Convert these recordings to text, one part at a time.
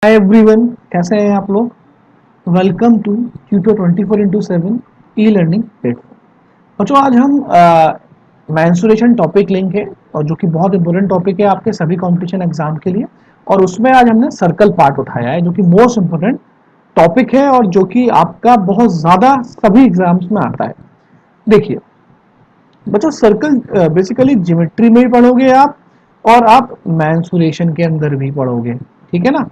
Hi everyone, कैसे हैं आप लोग। Welcome to tutor 24/7 e learning platform. बच्चों, आज हम मैंसुरेशन टॉपिक लेंगे और जो कि बहुत इंपॉर्टेंट टॉपिक है आपके सभी कंपटीशन एग्जाम के लिए। और उसमें आज हमने सर्कल पार्ट उठाया है जो कि मोस्ट इंपॉर्टेंट टॉपिक है और जो कि आपका बहुत ज़्यादा सभी एग्जाम्स में आता है। देखिए बच्चों, सर्कल बेसिकली ज्योमेट्री में भी पढ़ोगे आप और आप मैंसुरेशन के अंदर भी पढ़ोगे, ठीक है ना।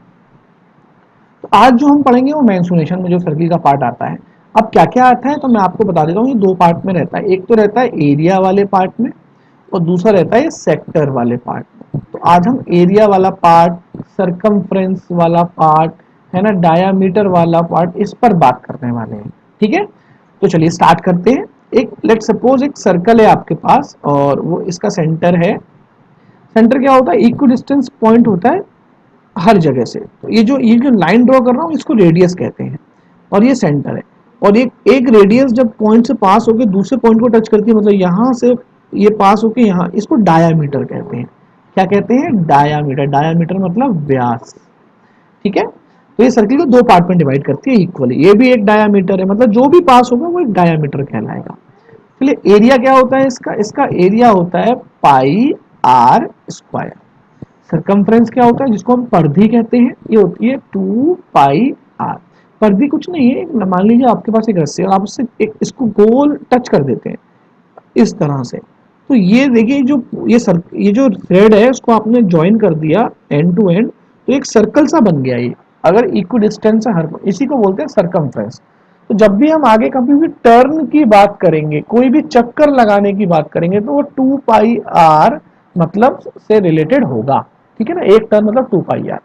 तो आज जो हम पढ़ेंगे वो मेंसुरेशन में जो सर्किल का पार्ट आता है। अब क्या क्या आता है तो मैं आपको बता देता हूँ। ये दो पार्ट में रहता है, एक तो रहता है एरिया वाले पार्ट में और दूसरा रहता है सेक्टर वाले पार्ट में। तो आज हम एरिया वाला पार्ट, सरकमफ्रेंस वाला पार्ट है ना, डायामीटर वाला पार्ट, इस पर बात करने वाले हैं, ठीक है। तो चलिए स्टार्ट करते हैं। एक लेट सपोज एक सर्कल है आपके पास और वो इसका सेंटर है। सेंटर क्या होता है? इक्वी डिस्टेंस पॉइंट होता है हर जगह से। तो ये जो लाइन ड्रॉ कर रहा हूँ इसको रेडियस कहते हैं और ये सेंटर है। और एक रेडियस जब पॉइंट से पास होकर दूसरे पॉइंट को टच करती है, मतलब यहाँ से ये पास होकर यहाँ, इसको डायामीटर कहते हैं। क्या कहते हैं? डायामीटर। डायामीटर मतलब व्यास, ठीक है। तो ये सर्किल को दो पार्ट में डिवाइड करती है इक्वली। ये भी एक डायामीटर है, मतलब जो भी पास होगा वो एक डायामीटर कहलाएगा। चलिए एरिया क्या होता है इसका? इसका एरिया होता है पाई आर स्क्वायर। सरकमफ्रेंस क्या होता है जिसको हम परिधि कहते हैं? ये होती है 2 पाई आर। परिधि कुछ नहीं है, मान लीजिए आपके पास एक रस्सी है और आप उससे एक इसको गोल टच कर देते हैं इस तरह से। तो ये देखिए जो ये जो थ्रेड है उसको आपने ज्वाइन कर दिया एंड टू एंड, तो एक सर्कल सा बन गया ये। अगर इक्वी डिस्टेंस है हर, इसी को बोलते हैं सरकमफ्रेंस। तो जब भी हम आगे कभी भी टर्न की बात करेंगे, कोई भी चक्कर लगाने की बात करेंगे, तो वो 2 पाई आर मतलब से रिलेटेड होगा, ठीक है ना। एक टर्न मतलब 2 पाई आर।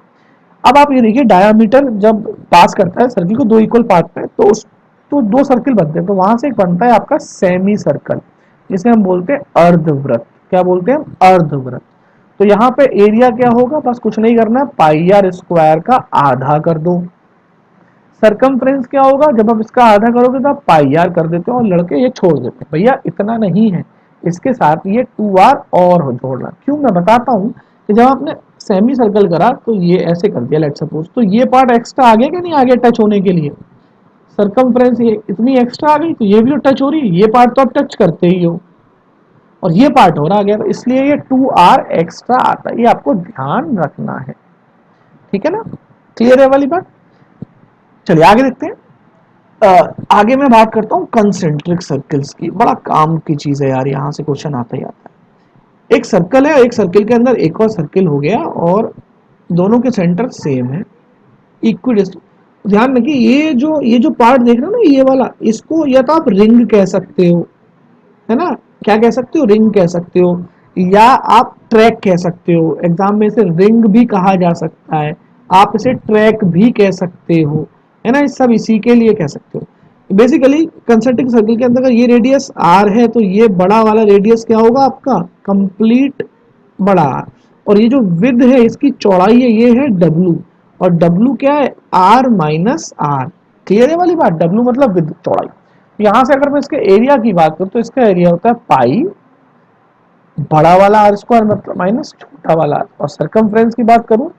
अब आप ये देखिए, डायामीटर जब पास करता है सर्किल को दो इक्वल पार्ट में, तो उस तो दो सर्किल बनते हैं। तो वहां से एक बनता है आपका सेमी सर्कल, जिसे हम बोलते हैं अर्धवृत्त। क्या बोलते हैं? अर्धवृत्त। तो यहाँ पे एरिया क्या होगा? बस कुछ नहीं करना है, पाई आर स्क्वायर का आधा कर दो। सरकमफ्रेंस क्या होगा? जब आप इसका आधा करोगे तो आप पाई आर कर देते हो और लड़के ये छोड़ देते हैं। भैया इतना नहीं है, इसके साथ ये 2 आर और जोड़ना। क्यों? मैं बताता हूँ कि जब आपने सेमी सर्कल करा तो ये ऐसे कर दिया लेट सपोज, तो ये पार्ट एक्स्ट्रा आ गया कि नहीं आगे टच होने के लिए? सरकमफ्रेंस ये इतनी एक्स्ट्रा आ गई तो ये भी तो टच हो रही है, ये पार्ट तो आप टच करते ही हो और ये पार्ट हो रहा गया, तो इसलिए ये 2 आर एक्स्ट्रा आता है। ये आपको ध्यान रखना है, ठीक है ना। क्लियर है वाली बात? चलिए आगे देखते हैं। आगे मैं बात करता हूँ कंसेंट्रिक सर्कल्स की। बड़ा काम की चीज है यार, यहाँ से क्वेश्चन आता ही आता है। एक सर्कल है, एक सर्कल के अंदर एक और सर्कल हो गया और दोनों के सेंटर सेम है, इक्विडिस्टेंस। ध्यान रखिए, ये जो पार्ट देख रहे हो ना, ये वाला, इसको या तो आप रिंग कह सकते हो, है ना। क्या कह सकते हो? रिंग कह सकते हो, या आप ट्रैक कह सकते हो। एग्जाम में इसे रिंग भी कहा जा सकता है, आप इसे ट्रैक भी कह सकते हो, है ना। इस सब इसी के लिए कह सकते हो। बेसिकली कंसेंट्रिक सर्कल के अंदर अगर ये रेडियस आर है तो ये बड़ा वाला रेडियस क्या होगा आपका? कंप्लीट बड़ा आर। और ये जो विद है, इसकी चौड़ाई है, ये है डब्लू। और डब्लू क्या है? Are minus are. क्लियर है वाली बात? डब्लू मतलब विद, चौड़ाई। यहां से अगर मैं इसके एरिया की बात करूं तो इसका एरिया होता है पाई बड़ा वाला आर स्क्वायर मतलब माइनस छोटा वाला आर। और सरकमफ्रेंस की बात करूं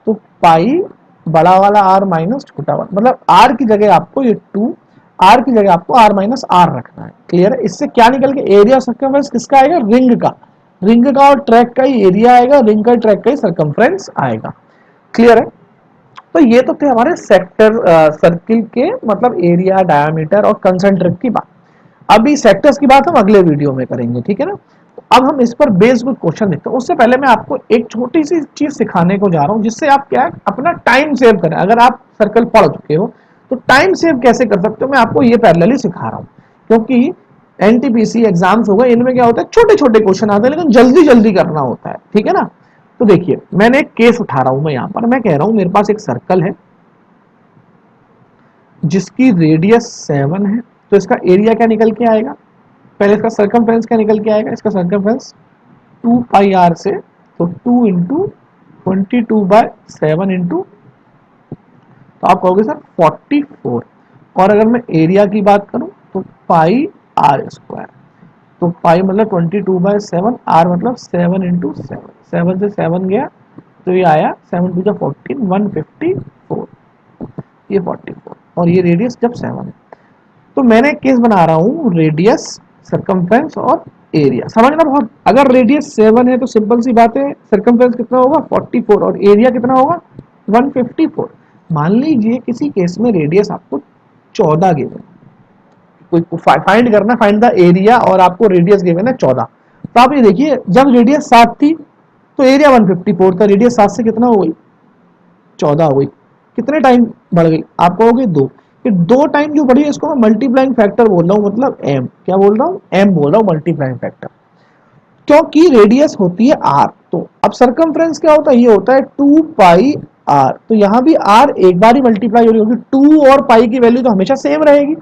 तो पाई बड़ा वाला आर माइनस छोटा वाला, मतलब आर की जगह आपको ये 2, आर की जगह आपको आर माइनस आर रखना है। क्लियर है? इससे क्या निकल के एरिया सरकमफ्रेंस किसका आएगा? रिंग का। रिंग का और ट्रैक का ही एरिया आएगा, रिंग का ट्रैक का ही सरकमफ्रेंस आएगा। क्लियर है? तो ये तो थे हमारे सेक्टर सर्किल के, मतलब एरिया, डायामीटर और कंसेंट्रिक की बात। अभी सेक्टर्स की बात हम अगले वीडियो में करेंगे, ठीक है ना। तो अब हम इस पर बेस्ड कुछ क्वेश्चन देखते हैं। उससे पहले मैं आपको एक छोटी सी चीज सिखाने को जा रहा हूँ जिससे आप क्या अपना टाइम सेव करें। अगर आप सर्कल पढ़ चुके हो तो टाइम सेव कैसे कर सकते हो, मैं आपको ये पैरेलली सिखा रहा हूँ। क्योंकि एनटीपीसी एग्जाम्स होगा, इनमें क्या होता है, छोटे छोटे क्वेश्चन आते हैं लेकिन जल्दी जल्दी करना होता है, ठीक है ना। तो देखिए मैंने एक केस उठा रहा हूं, मैं यहां पर मैं कह रहा हूं मेरे पास एक सर्कल है जिसकी रेडियस 7 है। तो इसका एरिया क्या निकल के आएगा? पहले इसका सरकमफ्रेंस क्या निकल के आएगा? इसका सरकमफ्रेंस 2 पाई आर से, तो 2 into 22/7 इंटू, तो आप कहोगे सर 44। और अगर मैं एरिया की बात करूं तो पाई आर स्क्वायर। तो पाई मतलब 22/7, आर मतलब 7 into 7, 7 से 7 गया तो ये आया 7 टू द 14 154, ये 44 और ये रेडियस जब 7 है। तो मैंने एक केस बना रहा हूँ रेडियस, सर्कमफ्रेंस और एरिया। समझना बहुत, अगर रेडियस 7 है तो सिंपल सी बात है सर्कमफ्रेंस कितना होगा 44 और एरिया कितना होगा 154। मान लीजिए किसी केस में रेडियस आपको 14 गिवन, कोई फाइंड करना, फाइंड द एरिया और आपको रेडियस गिवन है 14। तो आप ये देखिए जब रेडियस 7 थी तो एरिया 154 था, रेडियस 7 से कितना हो गई 14 हो गई। कितने टाइम बढ़ गई आप कहोगे 2। ये 2 टाइम जो बढ़ी है इसको मैं मल्टीप्लाइंग फैक्टर बोल रहा हूँ, मतलब एम, क्या बोल रहा हूँ एम बोल रहा हूँ मल्टीप्लाइंग फैक्टर, क्योंकि रेडियस होती है आर। तो अब सरकमफ्रेंस क्या होता है, ये होता है 2 पाई आर। तो यहाँ भी आर एक बार ही मल्टीप्लाई हो रही होगी, 2 और पाई की वैल्यू तो हमेशा सेम रहेगी।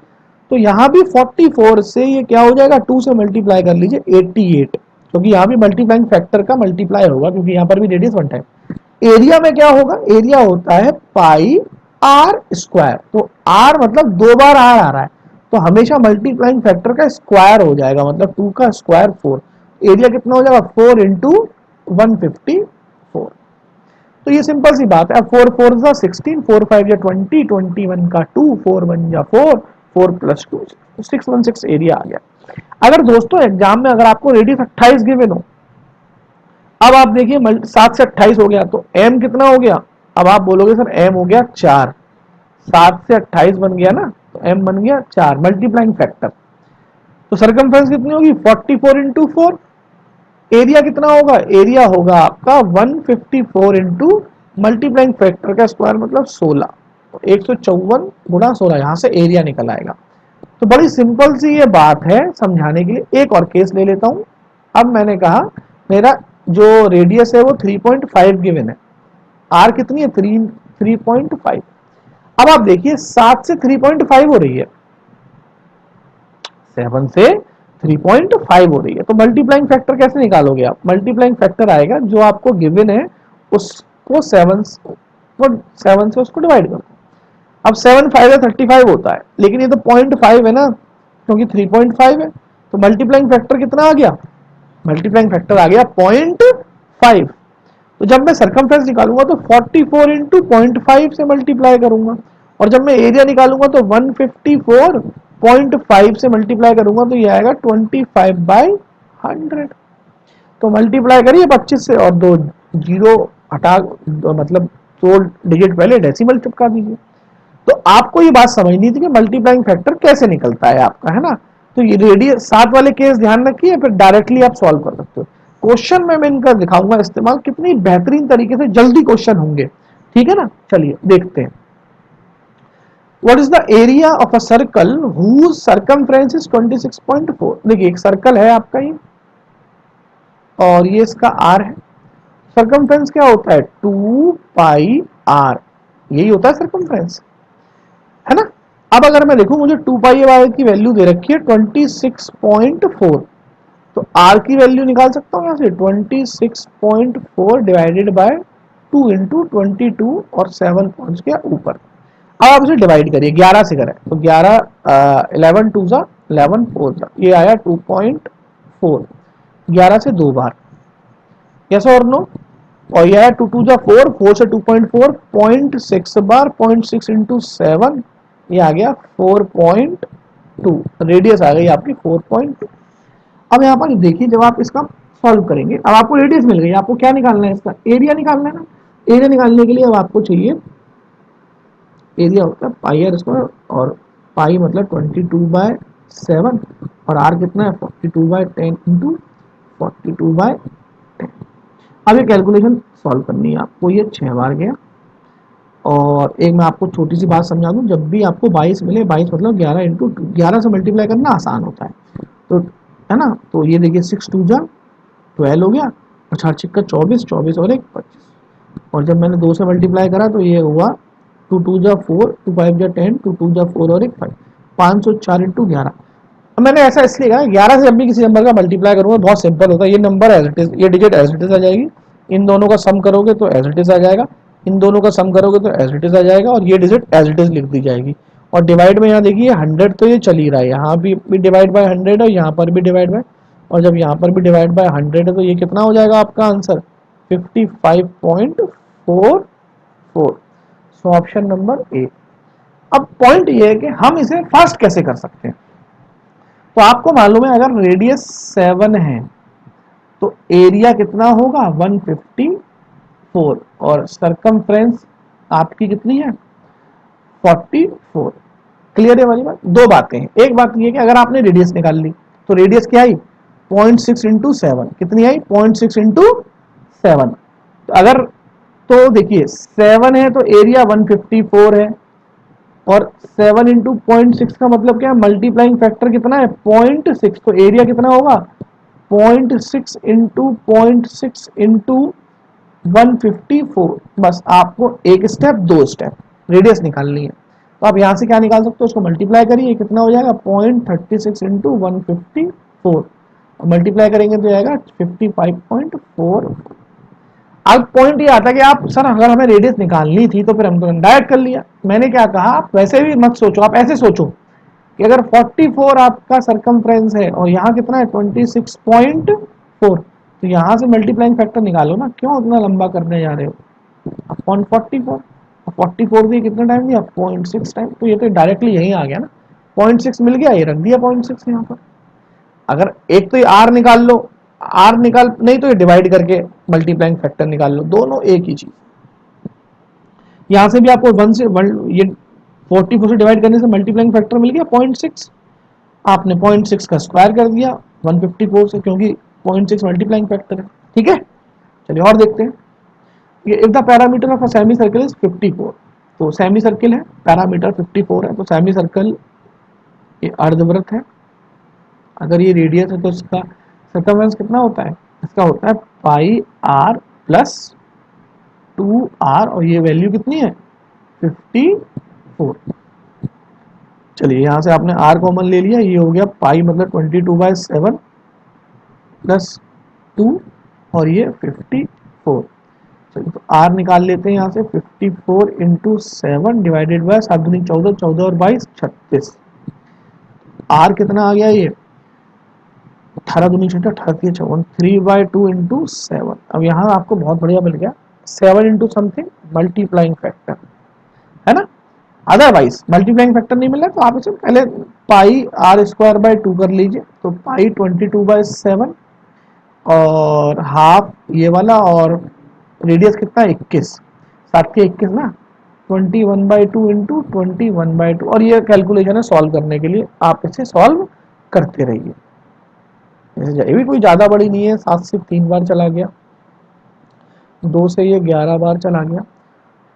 तो यहाँ भी 44 से ये क्या हो जाएगा 2 से मल्टीप्लाई कर लीजिए 88, क्योंकि यहाँ भी मल्टीप्लाइंग फैक्टर का मल्टीप्लाई होगा क्योंकि यहाँ पर भी रेडियस 1 टाइम। एरिया में क्या होगा, एरिया होता है पाई आर स्क्वायर। तो आर मतलब 2 बार आर आ रहा है तो हमेशा मल्टीप्लाइंग फैक्टर का स्क्वायर हो जाएगा, मतलब 2 का स्क्वायर 4। एरिया कितना हो जाएगा 4 इंटू 154। तो ये सिंपल सी बात है। अब 4 4 जा 16, 4 5 जा 20, 21 का 2, 4 1 जा 4, 4 प्लस 2 616 एरिया आ गया। अगर दोस्तों एग्जाम में अगर आपको रेडियस 28 गिवन हो, अब आप देखिए 7 से 28 हो गया तो m कितना हो गया, अब आप बोलोगे सर m हो गया 4, 7 से 28 बन गया ना तो m बन गया 4 मल्टीप्लाइंग फैक्टर। तो सरकमफ्रेंस कितनी होगी 44 इंटू 4। एरिया कितना होगा, एरिया होगा आपका 154 इंटू मल्टीप्लाइंग फैक्टर का स्क्वायर मतलब 16, तो 154 गुणा 16, यहां से एरिया निकल आएगा। तो बड़ी सिंपल सी ये बात है समझाने के लिए। एक और केस ले लेता हूं। अब मैंने कहा मेरा जो रेडियस है वो 3.5 गिवन है, आर कितनी है 3.5। अब आप देखिए 7 से 3.5 हो रही है, 7 से 3.5 हो रही है, तो मल्टीप्लाइंग फैक्टर कैसे निकालोगे आप, मल्टीप्लाइंग फैक्टर आएगा जो आपको गिवन है उसको 7 से उसको डिवाइड करो। अब 7 5 है 35 होता है, लेकिन ये तो 0.5 है ना क्योंकि 3.5 है, तो मल्टीप्लाइंग फैक्टर कितना आ गया, मल्टीप्लाइंग फैक्टर आ गया 0.5। तो जब मैं सरकमफ्रेंस निकालूंगा तो 44 इंटू 0.5 से मल्टीप्लाई करूंगा, और जब मैं एरिया निकालूंगा तो 154.5 से मल्टीप्लाई करूंगा तो ये आएगा 25/100। तो मल्टीप्लाई करिए 25 से और 2 जीरो हटा, मतलब 2 डिजिट पहले डेसिमल चिपका दीजिए। तो आपको ये बात समझनी थी कि मल्टीप्लाइंग फैक्टर कैसे निकलता है आपका, है ना। तो ये रेडियस 7 वाले केस ध्यान रखिए, फिर डायरेक्टली आप सॉल्व कर सकते हो। क्वेश्चन में मैं इनका दिखाऊंगा इस्तेमाल, कितनी बेहतरीन तरीके से जल्दी क्वेश्चन होंगे, ठीक है ना। चलिए देखते हैं। What is the area of a circle whose circumference is 26.4। देखिए एक सर्कल है आपका ये और ये इसका आर है। सरकमफ्रेंस क्या होता है 2 पाई आर, यही होता है सरकमफ्रेंस, है ना। अब अगर मैं देखूं मुझे 2 पाई आर की वैल्यू दे रखी है 26.4, तो आर की वैल्यू निकाल सकता हूं यहां से 26.4 डिवाइडेड बाय 2 इंटू 22 और 7 पहुंच गया ऊपर। अब आप इसे डिवाइड करिए 11 से करें तो 11 11 टू जा 11 4 जा, ये आया 2.4, 11 से 2 बार, यस और नो। और यह 2 2 जा 4, 4 से 2.4 0.6 बार, 0.6 इंटू 7, ये आ गया 4.2, रेडियस आ गई आपकी 4.2। अब यहाँ पर देखिए जब आप इसका सॉल्व करेंगे, अब आपको रेडियस मिल गई, आपको क्या निकालना है, इसका एरिया निकालना है ना। एरिया निकालने के लिए अब आपको चाहिए, एरिया होता है पाई आर स्क्वायर, और पाई मतलब 22/7, और आर कितना है 42/10 इंटू 42/10। अब ये कैलकुलेशन सॉल्व करनी है आपको, ये 6 बार गया। और एक मैं आपको छोटी सी बात समझा दूं, जब भी आपको 22 मिले, 22 मतलब 11 इंटू 11 से मल्टीप्लाई करना आसान होता है, तो है ना। तो ये देखिए 6 2 जा 12 हो गया, और 4 6 का 24, 24 और 1 25, और जब मैंने 2 से मल्टीप्लाई करा तो ये हुआ 2 2 जा 4, 2 5 जा 10, 2 2 जा 4 और 1 5, 504 इंटू 11। अब मैंने ऐसा इसलिए कहा 11 से जब भी किसी नंबर का मल्टीप्लाई करूंगा बहुत सिंपल होता है, ये नंबर एज इट इज, ये डिजिट एज इट इज आ जाएगी, इन दोनों का सम करोगे तो एज इट इज आ जाएगा, इन दोनों का सम करोगे तो एज इट इज आ जाएगा, और ये डिजिट एज इट इज लिख दी जाएगी। और डिवाइड में यहाँ देखिए 100 तो ये चल ही रहा है, यहाँ भी डिवाइड बाय 100 है, यहाँ पर भी डिवाइड बाय, और जब यहाँ पर भी डिवाइड बाय 100 है तो ये कितना हो जाएगा आपका answer 55.44। So option number A. अब पॉइंट ये है कि हम इसे फास्ट कैसे कर सकते हैं। तो आपको मालूम है अगर रेडियस 7 है तो एरिया कितना होगा 154 और सरकमफ्रेंस आपकी कितनी है 44। क्लियर है वाली बात। दो बातें हैं, एक बात ये कि अगर आपने रेडियस निकाल ली तो रेडियस क्या आई 0.6 इंटू 7, कितनी आई 0.6 इंटू 7। तो अगर तो देखिए 7 है तो एरिया 154 है और 7 इंटू 0.6 का मतलब क्या है मल्टीप्लाइंग फैक्टर कितना है 0.6, तो एरिया कितना होगा 0.6 इंटू 0.6 इंटू 154। बस आपको एक स्टेप दो स्टेप रेडियस निकालनी है। तो आप यहाँ से क्या निकाल सकते हो उसको मल्टीप्लाई करिए कितना हो जाएगा 0.36 इंटू 154 मल्टीप्लाई करेंगे तो आएगा 55.4। अब पॉइंट ये आता है कि आप सर अगर हमें रेडियस निकालनी थी तो फिर हम तो डायरेक्ट कर लिया। मैंने क्या कहा आप वैसे भी मत सोचो, आप ऐसे सोचो कि अगर 44 आपका सरकमफ्रेंस है और यहाँ कितना है 26.4 तो यहाँ से मल्टीप्लाइंग फैक्टर निकालो ना, क्यों उतना लंबा करने जा रहे हो। अपॉन 44, 44 दिए कितना टाइम दिया 0.6 टाइम, तो ये तो डायरेक्टली यही आ गया ना 0.6 मिल गया, ये रख दिया 0.6 यहाँ पर। अगर एक तो ये आर निकाल लो, आर निकाल नहीं तो ये डिवाइड करके मल्टीप्लाइंग फैक्टर निकाल लो, दोनों एक ही चीज। यहां से भी आपको 1 से ये 44 से डिवाइड करने से मल्टीप्लाइंग फैक्टर मिल गया 0.6, आपने 0.6 का स्क्वायर कर दिया 154 से क्योंकि 0.6 मल्टीप्लाइंग फैक्टर है। ठीक है, चलिए और देखते हैं। ये if the parameter of a semi circle is 54, तो सेमी सर्कल है पैरामीटर 54 है तो सेमी सर्कल ये अर्धवृत्त है। अगर ये रेडियस है तो इसका सर्कमफ्रेंस कितना होता है, इसका होता है पाई आर प्लस 2r और ये वैल्यू कितनी है 54। चलिए यहाँ से आपने r कॉमन ले लिया, ये हो गया पाई मतलब 22/7 प्लस 2 और ये 54। चलिए तो r निकाल लेते हैं यहाँ से 54 इंटू 7 डिवाइडेड बाय 7 दूनी 14, 14 और 22 36। r कितना आ गया ये 18 दूनी 18 3/2 इंटू 7। अब यहाँ आपको बहुत बढ़िया मिल गया 7 इंटू समथिंग मल्टीप्लाइंग फैक्टर है ना। अदरवाइज मल्टीप्लाइंग फैक्टर नहीं मिला तो आप इसे पहले पाई आर स्क्वायर बाय 2 कर लीजिए, तो पाई 22/7 और हाफ ये वाला और रेडियस कितना 21, 7 के 21 ना 21/2 इंटू 21/2 और ये कैलकुलेशन है सॉल्व करने के लिए, आप इसे सॉल्व करते रहिए। ये भी कोई ज़्यादा बड़ी नहीं है, 7 से 3 बार चला गया, 2 से ये 11 बार चला गया,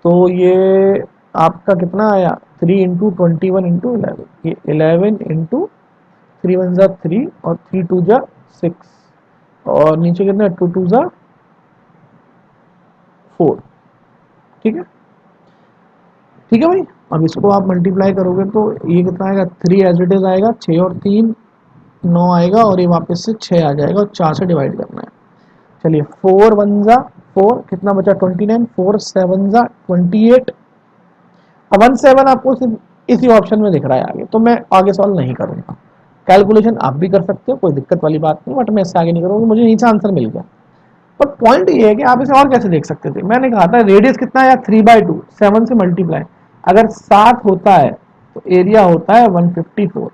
तो ये आपका कितना आया 3 इंटू 21 इंटू 11, ये 11 इंटू 3 1 ज़ा 3 और 3 2 ज़ा 6 और नीचे कितना 2 2 ज़ा 4। ठीक है, ठीक है भाई। अब इसको आप मल्टीप्लाई करोगे तो ये कितना आएगा 3 एज इट इज आएगा, 6 और 3 9 आएगा और ये वापस से 6 आ जाएगा और 4 से डिवाइड करना है। चलिए 4 1 ज़ा 4 कितना बचा 29, 4 7 ज़ा 28। अब 17 आपको सिर्फ इसी ऑप्शन में दिख रहा है आगे, तो मैं आगे सॉल्व नहीं करूंगा। कैलकुलेशन आप भी कर सकते हो, कोई दिक्कत वाली बात नहीं, बट मैं इससे आगे नहीं करूँगा, मुझे नीचे आंसर मिल गया। बट पॉइंट ये है कि आप इसे और कैसे देख सकते थे। मैंने कहा था रेडियस कितना है 3/2, 7 से मल्टीप्लाई, अगर 7 होता है तो एरिया होता है 154।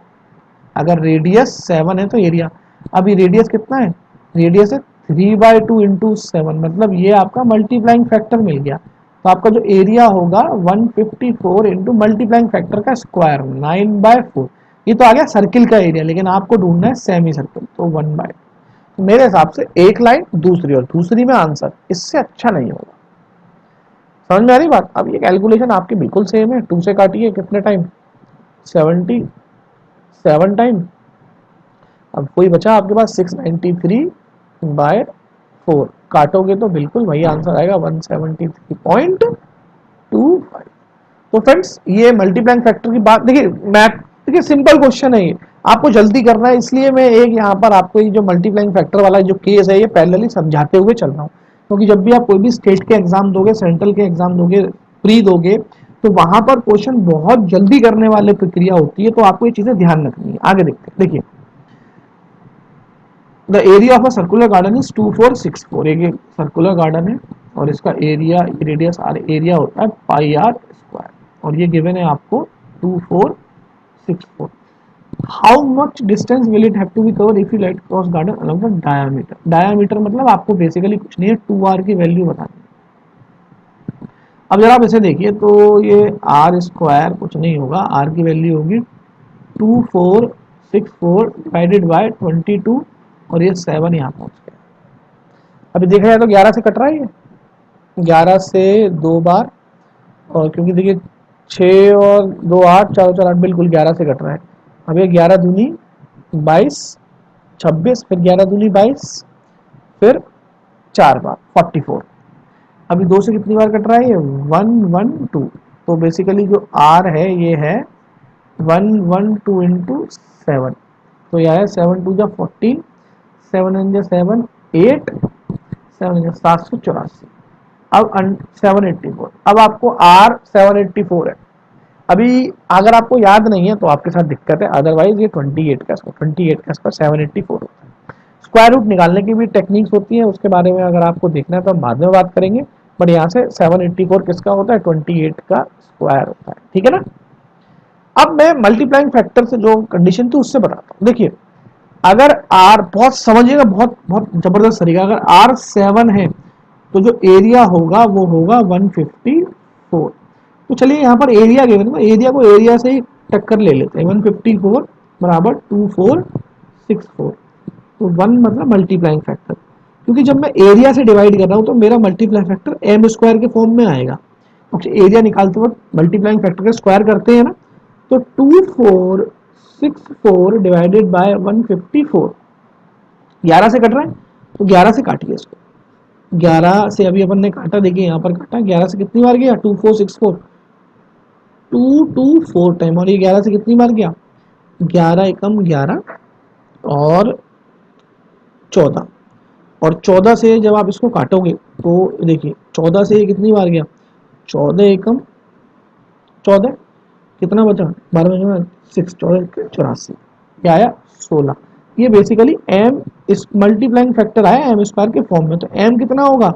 अगर रेडियस 7 है तो एरिया, अभी रेडियस कितना है, रेडियस है 3/2 इंटू 7, मतलब ये आपका मल्टीप्लाइंग फैक्टर मिल गया। तो आपका जो एरिया होगा 154 इंटू मल्टीप्लाइंग फैक्टर का स्क्वायर 9/4। ये तो आ गया सर्किल का एरिया, लेकिन आपको ढूंढना है सेमी सर्किल, तो 1/2। तो मेरे हिसाब से एक लाइन दूसरी और दूसरी में आंसर, इससे अच्छा नहीं होगा। समझ में आ रही बात। अब ये कैलकुलेशन आपकी बिल्कुल सेम है, 2 से काटिए कितने टाइम 77 टाइम, अब कोई बचा आपके पास 693/4, काटोगे तो बिल्कुल वही आंसर आएगा 173.25। तो फ्रेंड्स ये मल्टीप्लाइंग फैक्टर की बात देखिए, मैथ देखिए सिंपल क्वेश्चन है ये, आपको जल्दी करना है, इसलिए मैं एक यहाँ पर आपको ये जो मल्टीप्लाइंग फैक्टर वाला जो केस है ये पैरेलली समझाते हुए चल रहा हूँ, क्योंकि जब भी आप कोई भी स्टेट के एग्जाम दोगे, सेंट्रल के एग्जाम दोगे, प्री दोगे, तो वहां पर क्वेश्चन बहुत जल्दी करने वाले प्रक्रिया होती है, तो आपको ये चीजें ध्यान रखनी है। आगे देखते हैं, देखिए the area of a circular garden is 2464। एक सर्कुलर गार्डन है और इसका एरिया रेडियस आर एरिया होता है पाई आर स्क्वायर और ये गिवन है आपको 2464। How much distance will it have to be cover if you light cross garden along the diameter. Diameter मतलब आपको बेसिकली कुछ नहीं है, 2r की वैल्यू बतानी है। अब जरा आप इसे देखिए तो ये आर स्क्वायर कुछ नहीं होगा, आर की वैल्यू होगी 2464 डिवाइडेड बाय 22 और ये 7 यहाँ पहुंच गया। अभी देखा जाए तो 11 से कट रहा है, ये 11 से 2 बार, और क्योंकि देखिए 6 और 2 8, 4 4 8, बिल्कुल 11 से कट रहा है। अब ये 11 दूनी 22, 26, फिर 11 दूनी 22, फिर 4 बार 44। अभी 2 से कितनी बार कट रहा है ये 112। तो बेसिकली जो आर है ये है 112 इंटू 7। तो यह है 7 टू जा 14, 7 एन जा 7, 8, 7 जा 784। अब 784। अब आपको आर 784 है। अभी अगर आपको याद नहीं है तो आपके साथ दिक्कत है, अदरवाइज ये 28 का स्क्वायर, 28 का स्क्वायर 784 होता है। स्क्वायर रूट निकालने की भी टेक्निक्स होती है, उसके बारे में अगर आपको देखना है तो हम बाद में बात करेंगे। बट यहाँ से 784 किसका होता है, 28 का स्क्वायर होता है, ठीक है ना। अब मैं मल्टीप्लाइंग फैक्टर से जो कंडीशन थी उससे बताता हूँ। देखिए अगर आर, बहुत समझिएगा, बहुत बहुत जबरदस्त तरीका, अगर आर 7 है तो जो एरिया होगा वो होगा 154। तो चलिए यहाँ पर एरिया गिवन है, एरिया को एरिया से ही टक्कर ले लेते हैं। 154 बराबर 2464। तो 1 मतलब मल्टीप्लाइंग फैक्टर, क्योंकि जब मैं एरिया से डिवाइड कर रहा हूँ तो मेरा मल्टीप्लाई फैक्टर एम स्क्वायर के फॉर्म में आएगा। एरिया निकालते वक्त मल्टीप्लाइंग फैक्टर का स्क्वायर करते हैं ना, तो 2464 डिवाइडेड बाय 154, 11 से कट रहा है तो 11 से काटिए इसको। 11 से अभी अपन ने काटा, देखिए यहाँ पर काटा, 11 से कितनी बार गया 2464, 224 टाइम, और ये 11 से कितनी बार गया 11 एकम 11 और 14, और 14 से जब आप इसको काटोगे तो देखिए 14 से ये कितनी बार गया 14 एकम 14, कितना बचा 12 में 6, 14 84, क्या आया 16। ये बेसिकली एम इस मल्टीप्लाइंग फैक्टर आया एम स्क्वायर के फॉर्म में। तो एम कितना होगा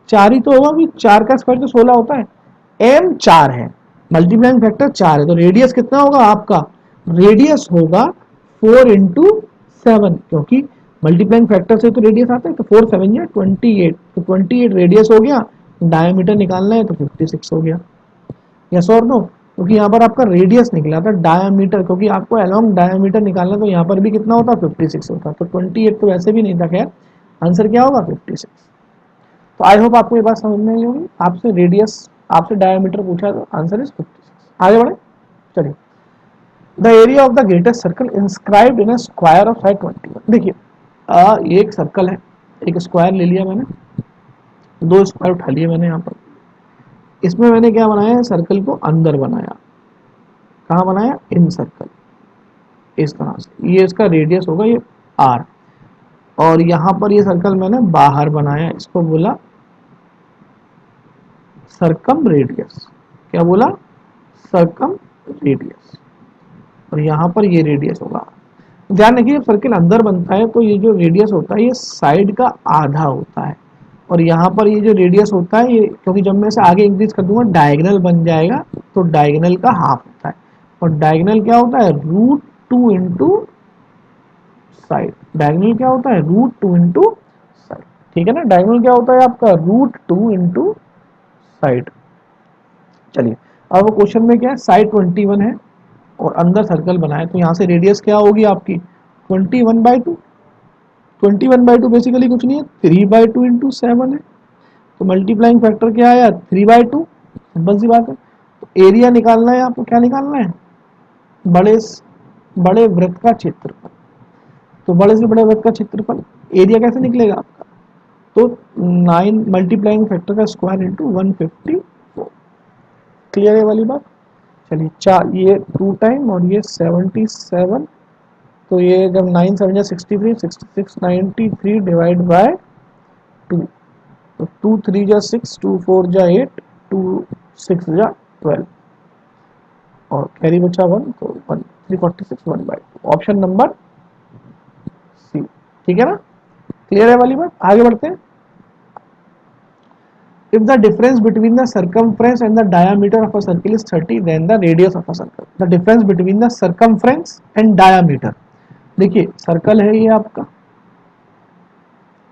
4 ही तो होगा, भी 4 का स्क्वायर तो 16 होता है, एम 4 है, मल्टीप्लाइंग फैक्टर 4 है। तो रेडियस कितना होगा आपका, रेडियस होगा 4 इंटू 7, क्योंकि मल्टीप्लाइंग फैक्टर से तो रेडियस आता है, तो 4 7 या 28, तो 28 रेडियस हो गया, डायमीटर निकालना है तो 56 हो गया। यस और नो, क्योंकि यहाँ पर आपका रेडियस निकला था, डायमीटर क्योंकि आपको अलोंग डायमीटर निकालना, तो यहाँ पर भी कितना होता 56 होता, तो 28 तो वैसे भी नहीं था। खैर आंसर क्या होगा 56। तो आई होप आपको ये बात समझ में आई होगी। आपसे रेडियस, आपसे डायमीटर पूछा तो आंसर इज 56। आगे बढ़े, चलिए। The area of the greatest circle inscribed in a square of side 21। देखिए ये एक सर्कल है, एक स्क्वायर ले लिया मैंने, 2 स्क्वायर उठा लिए मैंने यहाँ पर। इसमें मैंने क्या बनाया है, सर्कल को अंदर बनाया। कहाँ बनाया, इन सर्कल, इस तरह से। ये इसका रेडियस होगा ये आर, और यहाँ पर ये सर्कल मैंने बाहर बनाया, इसको बोला सर्कम रेडियस। क्या बोला, सर्कम रेडियस। और यहाँ पर ये रेडियस होगा। ध्यान रखिए जब सर्कल अंदर बनता है तो ये जो रेडियस होता है ये साइड का आधा होता है, और यहाँ पर ये जो रेडियस होता है ये, क्योंकि जब मैं इसे आगे इंक्रीज कर दूंगा डायगोनल बन जाएगा, तो डायगोनल का हाफ होता है। और डायगोनल क्या होता है, √2 इंटू साइड। डायगोनल क्या होता है, √2 इंटू साइड, ठीक है ना। डायगोनल क्या होता है आपका, √2 इंटू साइड। चलिए अब क्वेश्चन में क्या है, साइड 21 है और अंदर सर्कल बनाए, तो यहाँ से रेडियस क्या होगी आपकी 21/2। 21/2 बेसिकली कुछ नहीं है, 3/2 इंटू 7 है। तो मल्टीप्लाइंग फैक्टर क्या आया 3/2, सिंपल सी बात है। तो एरिया निकालना है आपको, क्या निकालना है, बड़े बड़े वृत्त का क्षेत्रफल। तो बड़े से बड़े वृत्त का क्षेत्रफल, एरिया कैसे निकलेगा आपका, तो 9 मल्टीप्लाइंग फैक्टर का स्क्वायर इंटू 154। क्लियर है वाली बात। चलिए चार, ये 2 टाइम और ये 77, तो ये जब 9 7 जा 63, 66 93 डिवाइड बाय 2, तो 2 3 जा 6, 2 4 जा 8, 2 6 जा 12, और कैरी बचा 1, तो 1 346 1/2, ऑप्शन नंबर सी, ठीक है ना। क्लियर है वाली बात, आगे बढ़ते हैं। If the difference between the circumference and the diameter of a circle is 30, then the radius of a circle. The difference between the circumference and diameter. देखिए सर्कल है ये आपका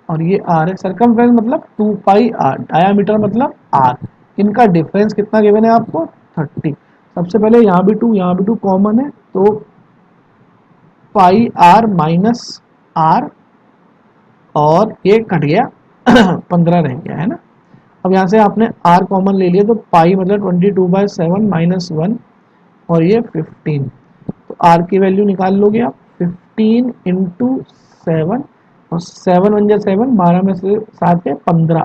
और ये r है। सर्कमफ्रेंस मतलब 2 पाई r, डायामीटर मतलब r। इनका डिफरेंस कितना गिवन है आपको 30। सबसे पहले यहाँ भी 2 यहाँ भी 2 कॉमन है तो पाई r माइनस r और ये कट गया 15 रह गया है ना। अब यहाँ से आपने r कॉमन ले लिया तो पाई मतलब 22/7 माइनस 1 और ये 15, तो r की वैल्यू निकाल लोगे आप 15 इंटू 7 और 7 वन जा 7, 12 में से 7 है 15,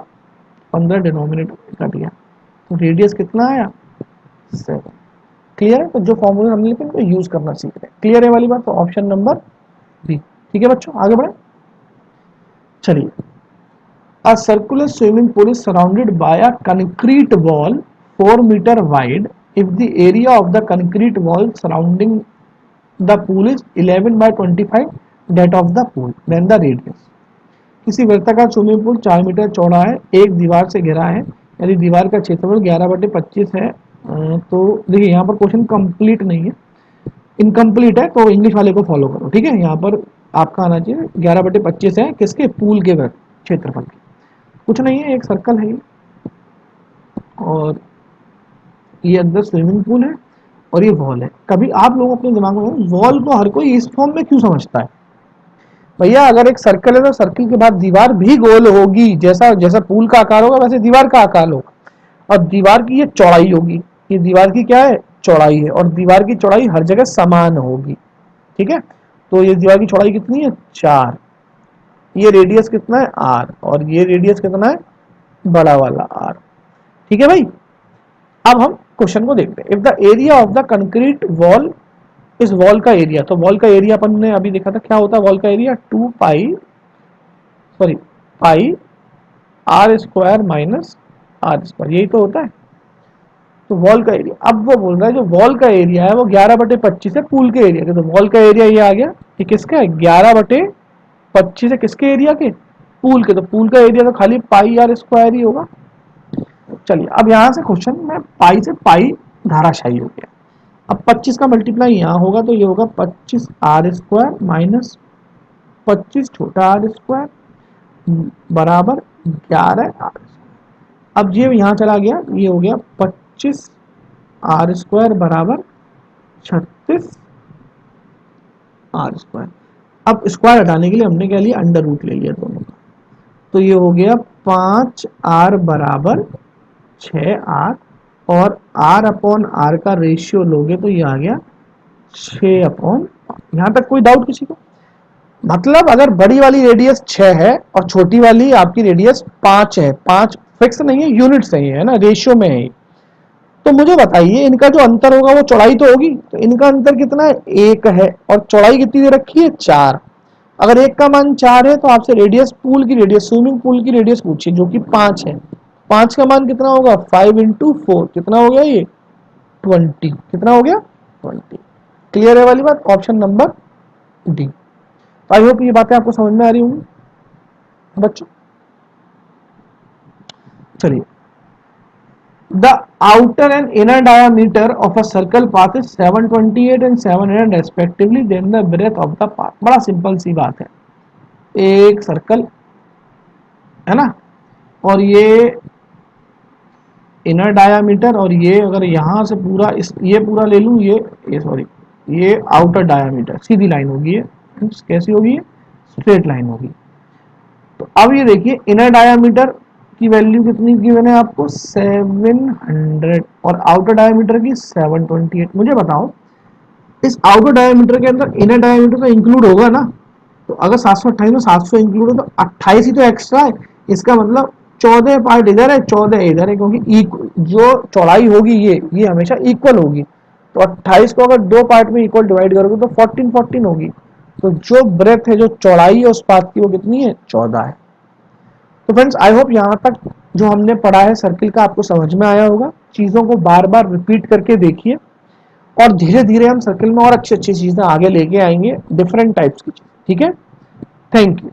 15 डिनोमिनेटर कट गया तो रेडियस कितना आया 7। क्लियर है, तो जो फॉर्मूला हमने लिखे उनको यूज करना सीख रहे हैं। क्लियर है वाली बात, तो ऑप्शन नंबर बी। ठीक है बच्चों, आगे बढ़े। चलिए, a circular swimming pool is surrounded by a concrete wall 4 meter wide if the area of the concrete wall surrounding the pool is 11/25 that of the pool, then the radius। किसी वृत्ताकार swimming pool 4 metre चौड़ा है, एक दीवार से घिरा है, यदि दीवार का क्षेत्रफल 11/25 है तो देखिए यहाँ पर क्वेश्चन कंप्लीट नहीं है, इनकम्प्लीट है, तो इंग्लिश वाले को फॉलो करो। ठीक है, यहाँ पर आपका आना चाहिए 11/25 है किसके, पूल के क्षेत्रफल के। कुछ नहीं है, एक सर्कल है और ये अंदर स्विमिंग पूल है और ये वॉल है। कभी आप लोग अपने दिमाग में वॉल को हर कोई इस फॉर्म में क्यों समझता है भैया, अगर एक सर्कल है तो सर्कल के बाद दीवार भी गोल होगी, जैसा जैसा पूल का आकार होगा वैसे दीवार का आकार होगा, और दीवार की ये चौड़ाई होगी, ये दीवार की क्या है चौड़ाई है, और दीवार की चौड़ाई हर जगह समान होगी। ठीक है, तो ये दीवार की चौड़ाई कितनी है 4, ये रेडियस कितना है r और ये रेडियस कितना है बड़ा वाला r। ठीक है भाई, अब हम क्वेश्चन को देखते हैं। If the area of the concrete wall, इस वॉल का एरिया, तो वॉल का एरिया अपन ने अभी देखा था क्या होता है वॉल का एरिया 2 पाई पाई r square minus r square, यही तो होता है। तो वॉल का एरिया, अब वो बोल रहा है जो वॉल का एरिया है वो 11/25 है पूल के एरिया के, तो वॉल का एरिया ये आ गया, ये किसका है 11/25 है किसके एरिया के, पूल के, तो पूल का एरिया तो खाली पाई r स्क्वायर ही होगा। चलिए, अब यहाँ से क्वेश्चन में पाई से पाई धाराशाही हो गया। अब 25 का मल्टीप्लाई यहाँ होगा तो ये होगा 25 r स्क्वायर माइनस 25 छोटा r स्क्वायर बराबर 11 r। अब ये यहाँ चला गया, ये हो गया 25 r स्क्वायर बराबर 36 r स्क्वायर। अब स्क्वायर हटाने के लिए हमने क्या लिया, अंडर रूट ले लिया दोनों का, तो ये हो गया 5r बराबर 6r, और r अपॉन r का रेशियो लोगे तो ये आ गया 6/5। यहाँ तक कोई डाउट किसी को? मतलब अगर बड़ी वाली रेडियस 6 है और छोटी वाली आपकी रेडियस 5 है, 5 फिक्स नहीं है, यूनिट्स है ना, रेशियो में है, तो मुझे बताइए इनका जो अंतर होगा वो चौड़ाई तो होगी, तो इनका अंतर कितना है 1 है, और चौड़ाई कितनी दे रखी है 4। अगर 1 का मान 4 है तो आपसे रेडियस पूल की रेडियस, स्विमिंग पूल की रेडियस पूछिए जो कि 5 है, 5 का मान कितना होगा 5 इंटू 4, कितना हो गया ये 20, कितना हो गया 20। क्लियर है वाली बात, option number D. I hope ये बातें आपको समझ में आ रही होंगी बच्चों। चलिए, the outer and inner diameter of a circle path is 728 and 700 respectively, then the breadth of the path. बड़ा सिंपल सी बात है, एक सर्कल है ना, और ये इनर डायामीटर, और ये अगर यहां से पूरा ये पूरा ले लूं, ये सॉरी ये आउटर डायामीटर, सीधी लाइन होगी, ये कैसी होगी, स्ट्रेट लाइन होगी। तो अब ये देखिए इनर डायामीटर की वैल्यू कितनी गिवन है आपको 700 और आउटर डायामीटर की 728। मुझे बताओ इस आउटर डायामीटर के अंदर इनर डायामीटर तो इंक्लूड होगा ना, तो अगर 728 में 700 इंक्लूड है तो 28 ही तो एक्स्ट्रा है, इसका मतलब 14 पार्ट इधर है 14 इधर है, क्योंकि जो चौड़ाई होगी ये हमेशा इक्वल होगी, तो 28 को अगर दो पार्ट में इक्वल डिवाइड करोगे तो 14 होगी, तो जो ब्रेथ है जो चौड़ाई है उस पाथ की वो कितनी है 14 है। तो फ्रेंड्स आई होप यहाँ तक जो हमने पढ़ा है सर्किल का आपको समझ में आया होगा। चीज़ों को बार बार रिपीट करके देखिए और धीरे धीरे हम सर्किल में और अच्छी अच्छी चीज़ें आगे लेके आएंगे, डिफरेंट टाइप्स की चीज़। ठीक है, थैंक यू।